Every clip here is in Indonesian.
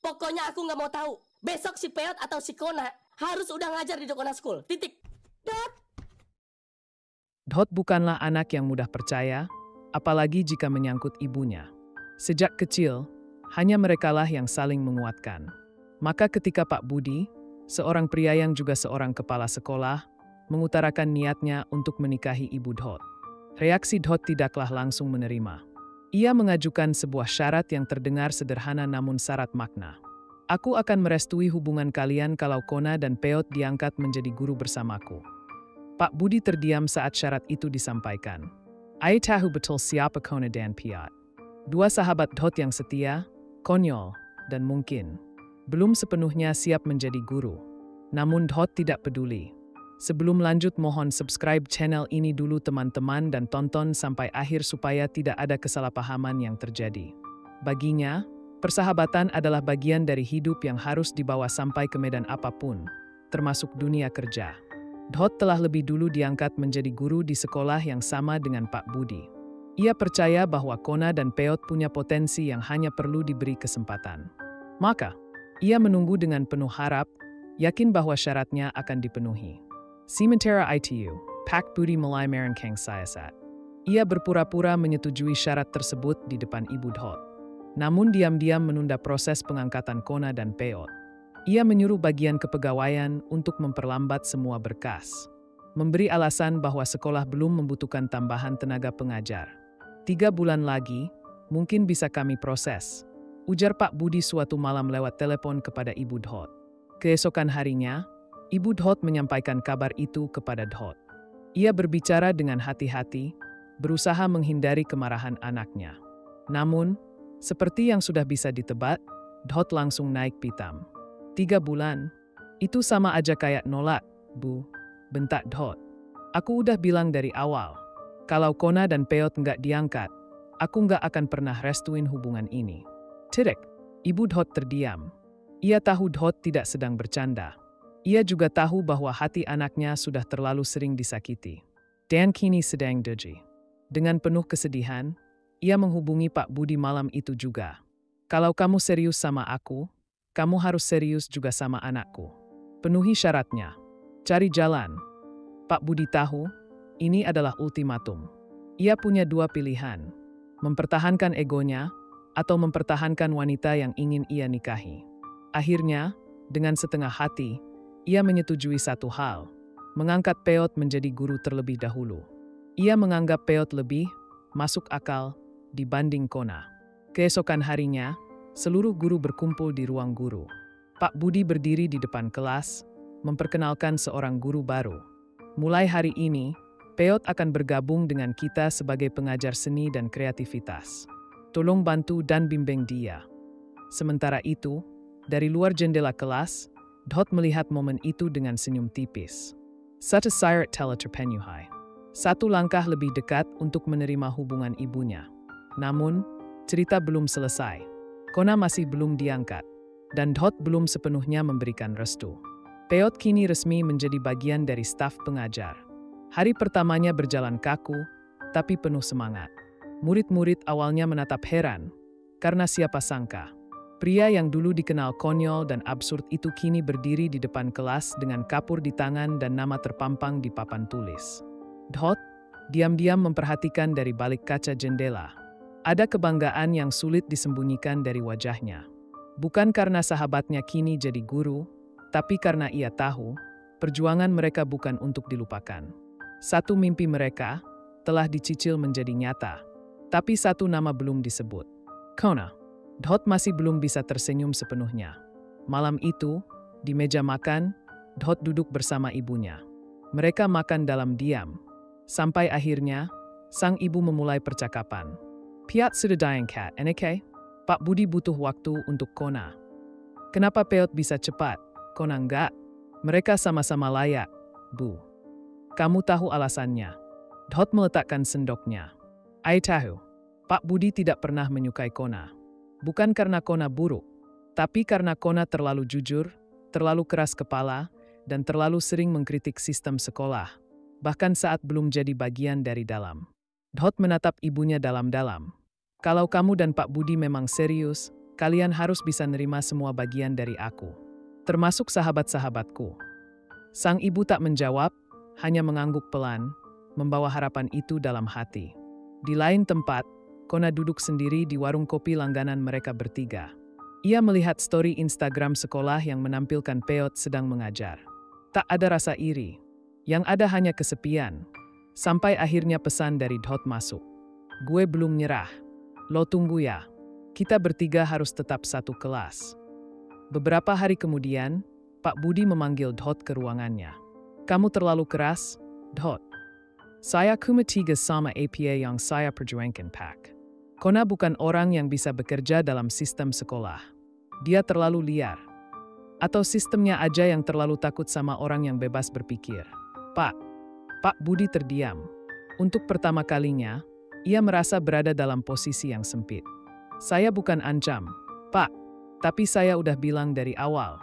Pokoknya aku nggak mau tahu. Besok si Peot atau si Kona harus udah ngajar di Dokona School. Titik. Dot. Dot bukanlah anak yang mudah percaya, apalagi jika menyangkut ibunya. Sejak kecil, hanya merekalah yang saling menguatkan. Maka ketika Pak Budi, seorang pria yang juga seorang kepala sekolah, mengutarakan niatnya untuk menikahi ibu Dot, reaksi Dot tidaklah langsung menerima. Ia mengajukan sebuah syarat yang terdengar sederhana namun syarat makna. Aku akan merestui hubungan kalian kalau Kona dan Peot diangkat menjadi guru bersamaku. Pak Budi terdiam saat syarat itu disampaikan. Ai tahu betul siapa Kona dan Peot. Dua sahabat Dot yang setia, konyol, dan mungkin belum sepenuhnya siap menjadi guru. Namun Dot tidak peduli. Sebelum lanjut mohon subscribe channel ini dulu teman-teman dan tonton sampai akhir supaya tidak ada kesalahpahaman yang terjadi. Baginya, persahabatan adalah bagian dari hidup yang harus dibawa sampai ke medan apapun, termasuk dunia kerja. Dot telah lebih dulu diangkat menjadi guru di sekolah yang sama dengan Pak Budi. Ia percaya bahwa Kona dan Peot punya potensi yang hanya perlu diberi kesempatan. Maka, ia menunggu dengan penuh harap, yakin bahwa syaratnya akan dipenuhi. Sementara itu, Pak Budi mulai merancang siasat. Ia berpura-pura menyetujui syarat tersebut di depan Ibu Dot. Namun diam-diam menunda proses pengangkatan Kona dan Peot. Ia menyuruh bagian kepegawaian untuk memperlambat semua berkas. Memberi alasan bahwa sekolah belum membutuhkan tambahan tenaga pengajar. 3 bulan lagi, mungkin bisa kami proses, ujar Pak Budi suatu malam lewat telepon kepada Ibu Dot. Keesokan harinya, Ibu Dot menyampaikan kabar itu kepada Dot. Ia berbicara dengan hati-hati, berusaha menghindari kemarahan anaknya. Namun, seperti yang sudah bisa ditebak, Dot langsung naik pitam. 3 bulan? Itu sama aja kayak nolak, Bu, bentak Dot. Aku udah bilang dari awal, kalau Kona dan Peot nggak diangkat, aku nggak akan pernah restuin hubungan ini. Titik. Ibu Dot terdiam. Ia tahu Dot tidak sedang bercanda. Ia juga tahu bahwa hati anaknya sudah terlalu sering disakiti. Dan kini sedang deji. Dengan penuh kesedihan, ia menghubungi Pak Budi malam itu juga. Kalau kamu serius sama aku, kamu harus serius juga sama anakku. Penuhi syaratnya. Cari jalan. Pak Budi tahu, ini adalah ultimatum. Ia punya 2 pilihan. Mempertahankan egonya, atau mempertahankan wanita yang ingin ia nikahi. Akhirnya, dengan setengah hati, ia menyetujui satu hal, mengangkat Peot menjadi guru terlebih dahulu. Ia menganggap Peot lebih masuk akal dibanding Kona. Keesokan harinya, seluruh guru berkumpul di ruang guru. Pak Budi berdiri di depan kelas, memperkenalkan seorang guru baru. Mulai hari ini, Peot akan bergabung dengan kita sebagai pengajar seni dan kreativitas. Tolong bantu dan bimbing dia. Sementara itu, dari luar jendela kelas, Dot melihat momen itu dengan senyum tipis. Satu sirat telah terpenuhi. Satu langkah lebih dekat untuk menerima hubungan ibunya. Namun, cerita belum selesai. Kona masih belum diangkat, dan Dot belum sepenuhnya memberikan restu. Peot kini resmi menjadi bagian dari staf pengajar. Hari pertamanya berjalan kaku, tapi penuh semangat. Murid-murid awalnya menatap heran, karena siapa sangka, pria yang dulu dikenal konyol dan absurd itu kini berdiri di depan kelas dengan kapur di tangan dan nama terpampang di papan tulis. Dot diam-diam memperhatikan dari balik kaca jendela. Ada kebanggaan yang sulit disembunyikan dari wajahnya. Bukan karena sahabatnya kini jadi guru, tapi karena ia tahu, perjuangan mereka bukan untuk dilupakan. Satu mimpi mereka telah dicicil menjadi nyata, tapi satu nama belum disebut. Kona. Dot masih belum bisa tersenyum sepenuhnya. Malam itu, di meja makan, Dot duduk bersama ibunya. Mereka makan dalam diam. Sampai akhirnya, sang ibu memulai percakapan. Peot sudah diangkat, enake? Pak Budi butuh waktu untuk Kona. Kenapa Peot bisa cepat, Kona enggak? Mereka sama-sama layak, Bu. Kamu tahu alasannya. Dot meletakkan sendoknya. Ai tahu, Pak Budi tidak pernah menyukai Kona. Bukan karena Kona buruk, tapi karena Kona terlalu jujur, terlalu keras kepala, dan terlalu sering mengkritik sistem sekolah, bahkan saat belum jadi bagian dari dalam. Dot menatap ibunya dalam-dalam. Kalau kamu dan Pak Budi memang serius, kalian harus bisa nerima semua bagian dari aku, termasuk sahabat-sahabatku. Sang ibu tak menjawab, hanya mengangguk pelan, membawa harapan itu dalam hati. Di lain tempat, Kona duduk sendiri di warung kopi langganan mereka bertiga. Ia melihat story Instagram sekolah yang menampilkan Peot sedang mengajar. Tak ada rasa iri. Yang ada hanya kesepian. Sampai akhirnya pesan dari Dot masuk. Gue belum nyerah. Lo tunggu ya. Kita bertiga harus tetap satu kelas. Beberapa hari kemudian, Pak Budi memanggil Dot ke ruangannya. Kamu terlalu keras, Dot. Saya cuma 3 sama APA yang saya perjuangkan, Pak. Kona bukan orang yang bisa bekerja dalam sistem sekolah. Dia terlalu liar. Atau sistemnya aja yang terlalu takut sama orang yang bebas berpikir. Pak Budi terdiam. Untuk pertama kalinya, ia merasa berada dalam posisi yang sempit. Saya bukan ancam, Pak. Tapi saya udah bilang dari awal.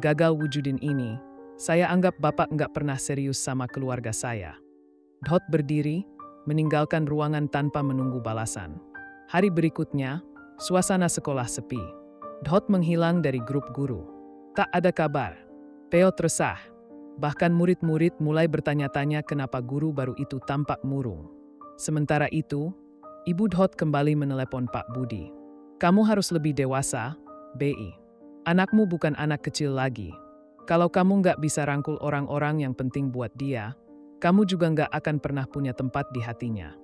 Gagal wujudin ini, saya anggap Bapak nggak pernah serius sama keluarga saya. Dot berdiri, meninggalkan ruangan tanpa menunggu balasan. Hari berikutnya, suasana sekolah sepi. Dot menghilang dari grup guru. Tak ada kabar. Peot resah. Bahkan murid-murid mulai bertanya-tanya kenapa guru baru itu tampak murung. Sementara itu, Ibu Dot kembali menelepon Pak Budi. Kamu harus lebih dewasa, BI. Anakmu bukan anak kecil lagi. Kalau kamu nggak bisa rangkul orang-orang yang penting buat dia, kamu juga nggak akan pernah punya tempat di hatinya.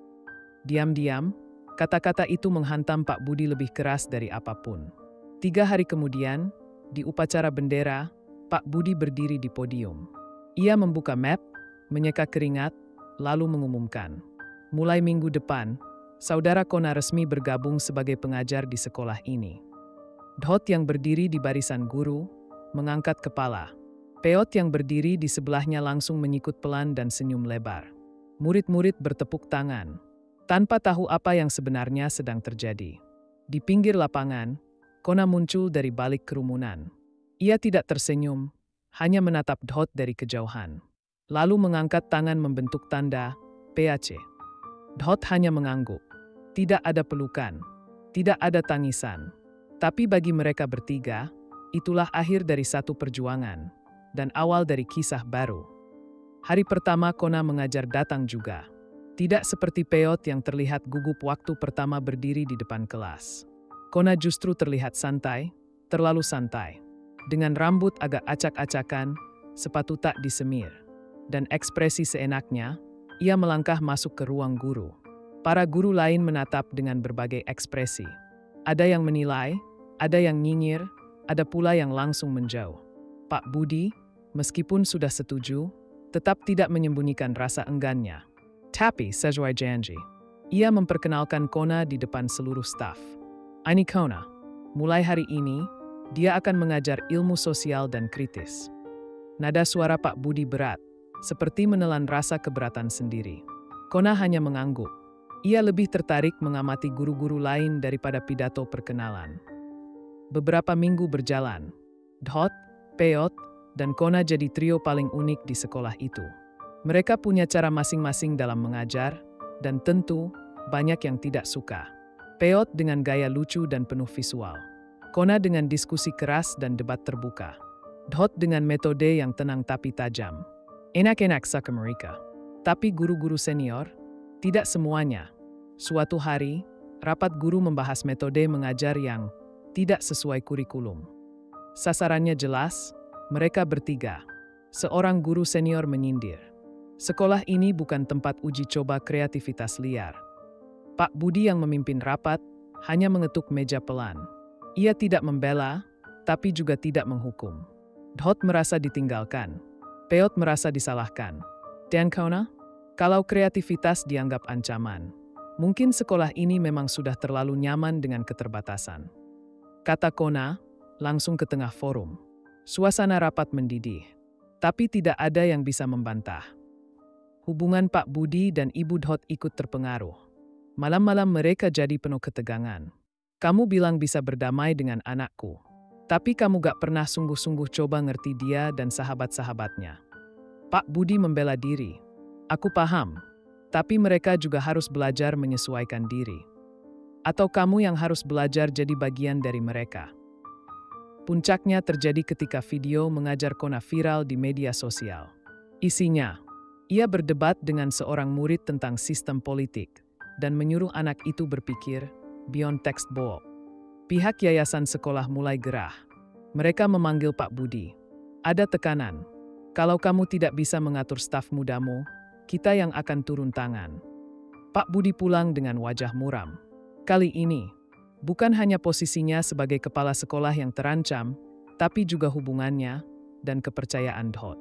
Diam-diam, kata-kata itu menghantam Pak Budi lebih keras dari apapun. 3 hari kemudian, di upacara bendera, Pak Budi berdiri di podium. Ia membuka map, menyeka keringat, lalu mengumumkan. Mulai minggu depan, Saudara Kona resmi bergabung sebagai pengajar di sekolah ini. Dot yang berdiri di barisan guru, mengangkat kepala. Peot yang berdiri di sebelahnya langsung menyikut pelan dan senyum lebar. Murid-murid bertepuk tangan, tanpa tahu apa yang sebenarnya sedang terjadi. Di pinggir lapangan, Kona muncul dari balik kerumunan. Ia tidak tersenyum, hanya menatap Dot dari kejauhan. Lalu mengangkat tangan membentuk tanda PAC. Dot hanya mengangguk. Tidak ada pelukan, tidak ada tangisan. Tapi bagi mereka bertiga, itulah akhir dari satu perjuangan dan awal dari kisah baru. Hari pertama Kona mengajar datang juga. Tidak seperti Peot yang terlihat gugup waktu pertama berdiri di depan kelas. Kona justru terlihat santai, terlalu santai. Dengan rambut agak acak-acakan, sepatu tak disemir, dan ekspresi seenaknya, ia melangkah masuk ke ruang guru. Para guru lain menatap dengan berbagai ekspresi. Ada yang menilai, ada yang nyinyir, ada pula yang langsung menjauh. Pak Budi, meskipun sudah setuju, tetap tidak menyembunyikan rasa enggannya. Tapi sesuai janji, ia memperkenalkan Kona di depan seluruh staf. Ini Kona. Mulai hari ini, dia akan mengajar ilmu sosial dan kritis. Nada suara Pak Budi berat, seperti menelan rasa keberatan sendiri. Kona hanya mengangguk. Ia lebih tertarik mengamati guru-guru lain daripada pidato perkenalan. Beberapa minggu berjalan. Dot, Peot, dan Kona jadi trio paling unik di sekolah itu. Mereka punya cara masing-masing dalam mengajar, dan tentu banyak yang tidak suka. Peot dengan gaya lucu dan penuh visual. Kona dengan diskusi keras dan debat terbuka. Dot dengan metode yang tenang tapi tajam. Enak-enak saka mereka. Tapi guru-guru senior, tidak semuanya. Suatu hari, rapat guru membahas metode mengajar yang tidak sesuai kurikulum. Sasarannya jelas, mereka bertiga. Seorang guru senior menyindir. Sekolah ini bukan tempat uji coba kreativitas liar. Pak Budi yang memimpin rapat hanya mengetuk meja pelan. Ia tidak membela, tapi juga tidak menghukum. Dot merasa ditinggalkan. Peot merasa disalahkan. Dan Kona, kalau kreativitas dianggap ancaman, mungkin sekolah ini memang sudah terlalu nyaman dengan keterbatasan. Kata Kona, langsung ke tengah forum. Suasana rapat mendidih, tapi tidak ada yang bisa membantah. Hubungan Pak Budi dan Ibu Dot ikut terpengaruh. Malam-malam mereka jadi penuh ketegangan. Kamu bilang bisa berdamai dengan anakku, tapi kamu gak pernah sungguh-sungguh coba ngerti dia dan sahabat-sahabatnya. Pak Budi membela diri. Aku paham, tapi mereka juga harus belajar menyesuaikan diri. Atau kamu yang harus belajar jadi bagian dari mereka? Puncaknya terjadi ketika video mengajar Kona viral di media sosial. Isinya, ia berdebat dengan seorang murid tentang sistem politik dan menyuruh anak itu berpikir beyond textbook. Pihak yayasan sekolah mulai gerah. Mereka memanggil Pak Budi. Ada tekanan. Kalau kamu tidak bisa mengatur staf mudamu, kita yang akan turun tangan. Pak Budi pulang dengan wajah muram. Kali ini, bukan hanya posisinya sebagai kepala sekolah yang terancam, tapi juga hubungannya dan kepercayaan Dhot.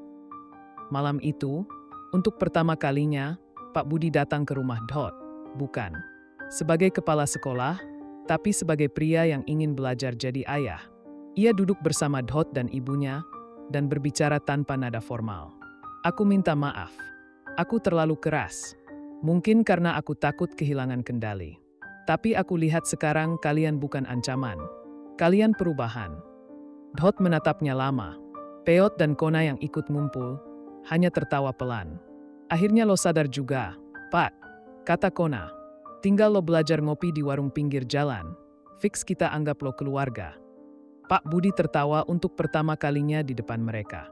Malam itu, untuk pertama kalinya, Pak Budi datang ke rumah Dhot, bukan sebagai kepala sekolah, tapi sebagai pria yang ingin belajar jadi ayah. Ia duduk bersama Dhot dan ibunya, dan berbicara tanpa nada formal. Aku minta maaf. Aku terlalu keras. Mungkin karena aku takut kehilangan kendali. Tapi aku lihat sekarang kalian bukan ancaman. Kalian perubahan. Dhot menatapnya lama. Peot dan Kona yang ikut ngumpul, hanya tertawa pelan. Akhirnya lo sadar juga, Pak, kata Kona. Tinggal lo belajar ngopi di warung pinggir jalan. Fix kita anggap lo keluarga. Pak Budi tertawa untuk pertama kalinya di depan mereka.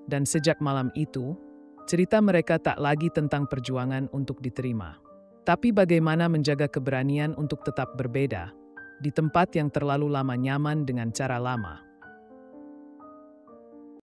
Dan sejak malam itu, cerita mereka tak lagi tentang perjuangan untuk diterima. Tapi bagaimana menjaga keberanian untuk tetap berbeda, di tempat yang terlalu lama nyaman dengan cara lama.